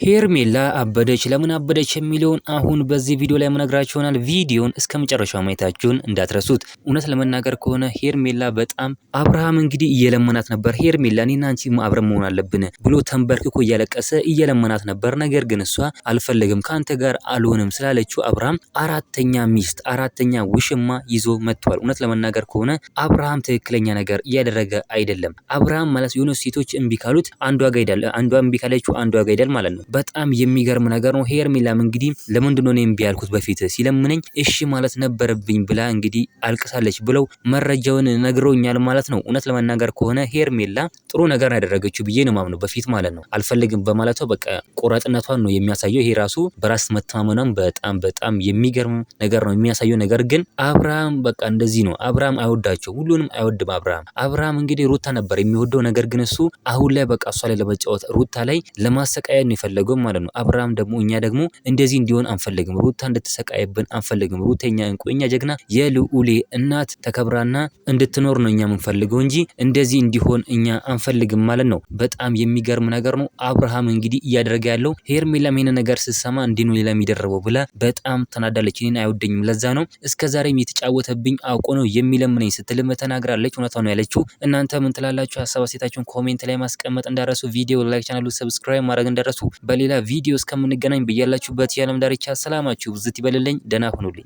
ሄርሜላ አበደች። ለምን አበደች የሚለውን አሁን በዚህ ቪዲዮ ላይ መነግራችሁ ይሆናል። ቪዲዮን እስከመጨረሻው ማየታችሁን እንዳትረሱት። እውነት ለመናገር ከሆነ ሄርሜላ በጣም አብርሃም እንግዲህ እየለመናት ነበር። ሄርሜላ እኔና አንቺ አብረን መሆን አለብን ብሎ ተንበርክኮ እያለቀሰ እየለመናት ነበር። ነገር ግን እሷ አልፈልግም ከአንተ ጋር አልሆንም ስላለችው አብርሃም አራተኛ ሚስት አራተኛ ውሽማ ይዞ መጥቷል። እውነት ለመናገር ከሆነ አብርሃም ትክክለኛ ነገር እያደረገ አይደለም። አብርሃም ማለት የሆኑ ሴቶች እምቢ ካሉት አንዷ ጋር ይሄዳል፣ አንዷ እምቢ ካለችው አንዷ ጋር ይሄዳል ማለት ነው። በጣም የሚገርም ነገር ነው። ሄርሜላም እንግዲህ ለምንድን ነው እኔ እምቢ ያልኩት በፊት ሲለምነኝ እሺ ማለት ነበረብኝ ብላ እንግዲህ አልቅሳለች ብለው መረጃውን ነግሮኛል ማለት ነው። እውነት ለመናገር ከሆነ ሄርሜላ ጥሩ ነገር ያደረገችው ብዬ ነው ማምነው በፊት ማለት ነው። አልፈልግም በማለቷ በቃ ቆራጥነቷን ነው የሚያሳየው። ይሄ ራሱ በራስ መተማመኗን በጣም የሚገርም ነገር ነው የሚያሳየው። ነገር ግን አብርሃም በቃ እንደዚህ ነው። አብርሃም አይወዳቸው፣ ሁሉንም አይወድም። አብርሃም እንግዲህ ሩታ ነበር የሚወደው። ነገር ግን እሱ አሁን ላይ በቃ እሷ ላይ ለመጫወት ሩታ ላይ ለማሰቃየት ነው የፈለገው ማለት ነው። አብርሃም ደግሞ እኛ ደግሞ እንደዚህ እንዲሆን አንፈልግም። ሩታ እንድትሰቃይብን አንፈልግም። ሩተኛ እንቁ እኛ ጀግና የልዑሌ እናት ተከብራና እንድትኖር ነው እኛ የምንፈልገው እንጂ እንደዚህ እንዲሆን እኛ አንፈልግም ማለት ነው። በጣም የሚገርም ነገር ነው። አብርሃም እንግዲህ እያደረገ ያለው ሄርሜላም ይሄን ነገር ስትሰማ እንዲህ ነው ሌላ የሚደረበው ብላ በጣም ተናዳለች። እኔን አይወደኝም ለዛ ነው እስከዛሬም የተጫወተብኝ አውቆ ነው የሚለምነኝ ስትልም ተናግራለች። እውነቷ ነው ያለችው። እናንተ ምን ትላላችሁ? ሀሳብ አስተያየታችሁን ኮሜንት ላይ ማስቀመጥ እንዳረሱ፣ ቪዲዮ ላይክ፣ ቻናሉ ሰብስክራይብ ማድረግ እንዳረሱ። በሌላ ቪዲዮ እስከምንገናኝ በያላችሁበት የዓለም ዳርቻ ሰላማችሁ ብዝት ይበልልኝ። ደህና ሁኑልኝ።